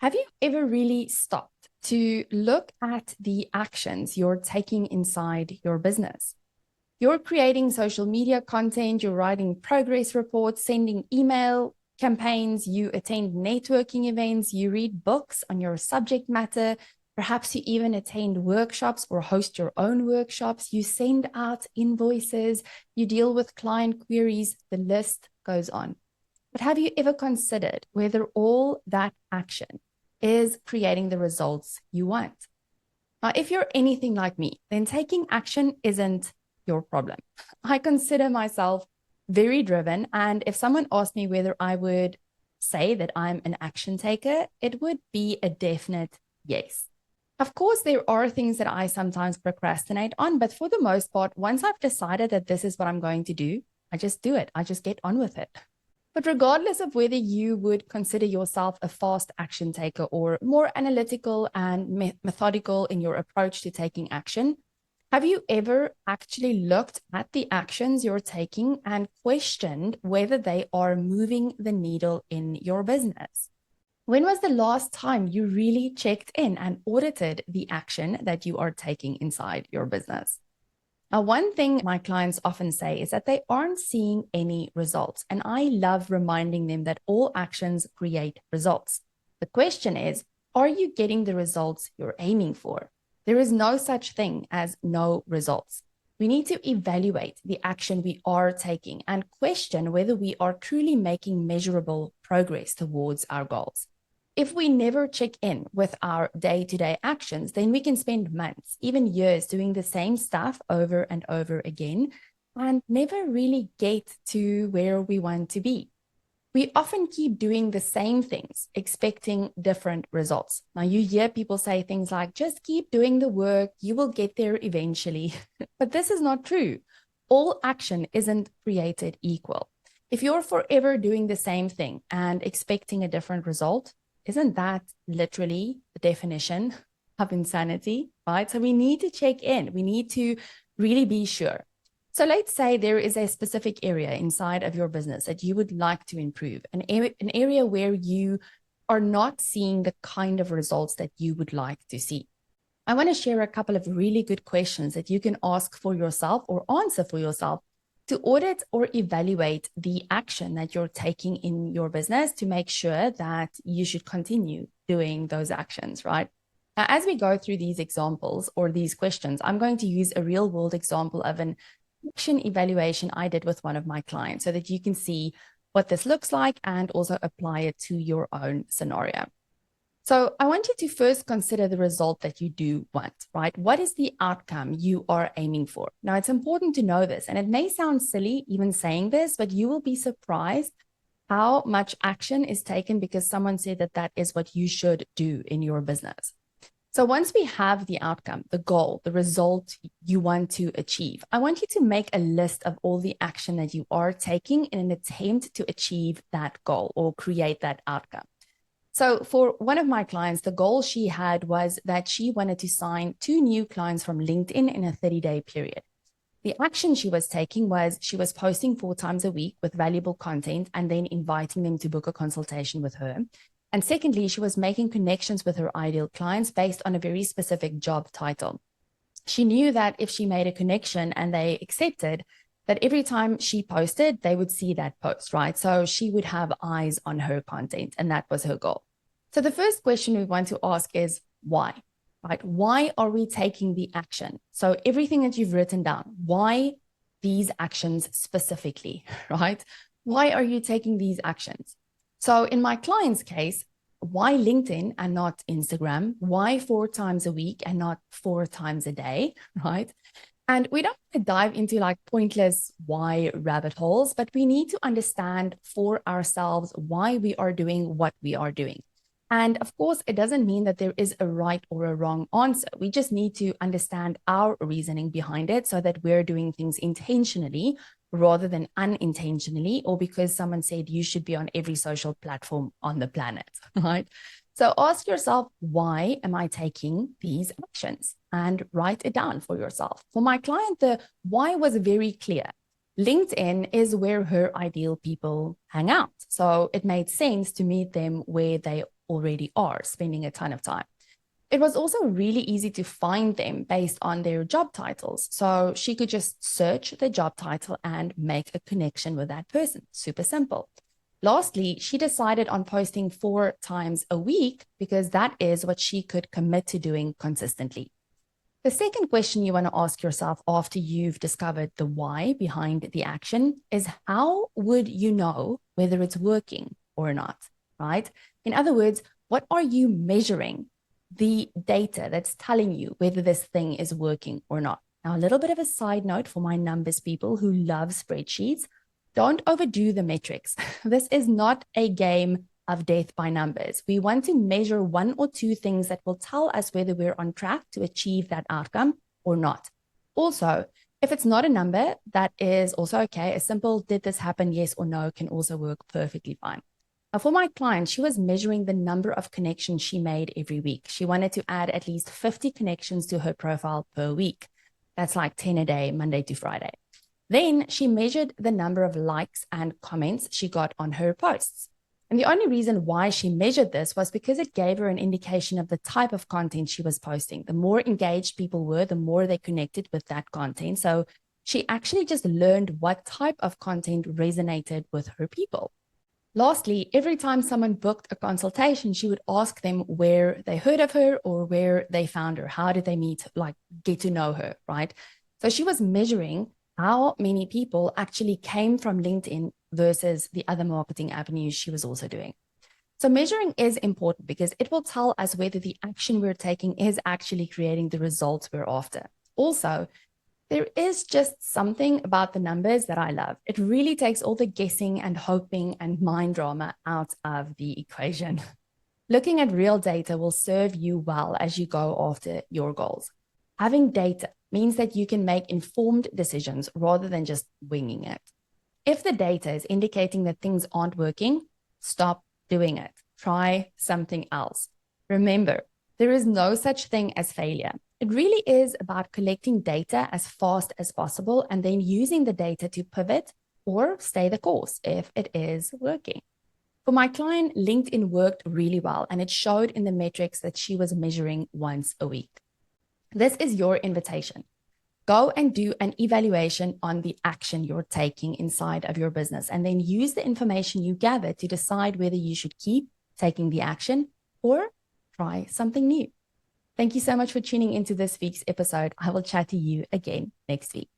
Have you ever really stopped to look at the actions you're taking inside your business? You're creating social media content, you're writing progress reports, sending email campaigns, you attend networking events, you read books on your subject matter. Perhaps you even attend workshops or host your own workshops. You send out invoices, you deal with client queries. The list goes on. But have you ever considered whether all that action is creating the results you want? Now, if you're anything like me, then taking action isn't your problem. I consider myself very driven. And if someone asked me whether I would say that I'm an action taker, it would be a definite yes. Of course, there are things that I sometimes procrastinate on, but for the most part, once I've decided that this is what I'm going to do, I just do it. I just get on with it. But regardless of whether you would consider yourself a fast action taker or more analytical and methodical in your approach to taking action, have you ever actually looked at the actions you're taking and questioned whether they are moving the needle in your business? When was the last time you really checked in and audited the action that you are taking inside your business? Now, one thing my clients often say is that they aren't seeing any results. And I love reminding them that all actions create results. The question is, are you getting the results you're aiming for? There is no such thing as no results. We need to evaluate the action we are taking and question whether we are truly making measurable progress towards our goals. If we never check in with our day-to-day actions, then we can spend months, even years doing the same stuff over and over again and never really get to where we want to be. We often keep doing the same things, expecting different results. Now, you hear people say things like, just keep doing the work, you will get there eventually. But this is not true. All action isn't created equal. If you're forever doing the same thing and expecting a different result, isn't that literally the definition of insanity, right? So we need to check in. We need to really be sure. So let's say there is a specific area inside of your business that you would like to improve, an area where you are not seeing the kind of results that you would like to see. I want to share a couple of really good questions that you can ask for yourself or answer for yourself to audit or evaluate the action that you're taking in your business to make sure that you should continue doing those actions, right? Now, as we go through these examples or these questions, I'm going to use a real world example of an action evaluation I did with one of my clients so that you can see what this looks like and also apply it to your own scenario. So I want you to first consider the result that you do want, right? What is the outcome you are aiming for? Now, it's important to know this, and it may sound silly even saying this, but you will be surprised how much action is taken because someone said that that is what you should do in your business. So once we have the outcome, the goal, the result you want to achieve, I want you to make a list of all the action that you are taking in an attempt to achieve that goal or create that outcome. So for one of my clients, the goal she had was that she wanted to sign 2 new clients from LinkedIn in a 30-day period. The action she was taking was she was posting 4 times a week with valuable content and then inviting them to book a consultation with her. And secondly, she was making connections with her ideal clients based on a very specific job title. She knew that if she made a connection and they accepted, that every time she posted, they would see that post, right? So she would have eyes on her content, and that was her goal. So the first question we want to ask is why, right? Why are we taking the action? So everything that you've written down, why these actions specifically, right? Why are you taking these actions? So in my client's case, why LinkedIn and not Instagram? Why 4 times a week and not 4 times a day, right? And we don't want to dive into like pointless why rabbit holes, but we need to understand for ourselves why we are doing what we are doing. And of course, it doesn't mean that there is a right or a wrong answer. We just need to understand our reasoning behind it so that we're doing things intentionally rather than unintentionally, or because someone said you should be on every social platform on the planet, right? So ask yourself, why am I taking these actions? And write it down for yourself. For my client, the why was very clear. LinkedIn is where her ideal people hang out. So it made sense to meet them where they already are spending a ton of time. It was also really easy to find them based on their job titles. So she could just search the job title and make a connection with that person. Super simple. Lastly, she decided on posting 4 times a week because that is what she could commit to doing consistently. The second question you want to ask yourself after you've discovered the why behind the action is, how would you know whether it's working or not, right? In other words, what are you measuring? The data that's telling you whether this thing is working or not. Now, a little bit of a side note for my numbers people who love spreadsheets: don't overdo the metrics. This is not a game of death by numbers. We want to measure 1 or 2 things that will tell us whether we're on track to achieve that outcome or not. Also, if it's not a number, that is also okay. A simple "did this happen, yes or no" can also work perfectly fine. For my client, she was measuring the number of connections she made every week. She wanted to add at least 50 connections to her profile per week. That's like 10 a day, Monday to Friday. Then she measured the number of likes and comments she got on her posts. And the only reason why she measured this was because it gave her an indication of the type of content she was posting. The more engaged people were, the more they connected with that content. So she actually just learned what type of content resonated with her people. Lastly, every time someone booked a consultation, she would ask them where they heard of her or where they found her. How did they meet, like get to know her, right? So she was measuring how many people actually came from LinkedIn versus the other marketing avenues she was also doing. So measuring is important because it will tell us whether the action we're taking is actually creating the results we're after. Also, there is just something about the numbers that I love. It really takes all the guessing and hoping and mind drama out of the equation. Looking at real data will serve you well as you go after your goals. Having data means that you can make informed decisions rather than just winging it. If the data is indicating that things aren't working, stop doing it. Try something else. Remember, there is no such thing as failure. It really is about collecting data as fast as possible and then using the data to pivot or stay the course if it is working. For my client, LinkedIn worked really well, and it showed in the metrics that she was measuring once a week. This is your invitation. Go and do an evaluation on the action you're taking inside of your business, and then use the information you gather to decide whether you should keep taking the action or try something new. Thank you so much for tuning into this week's episode. I will chat to you again next week.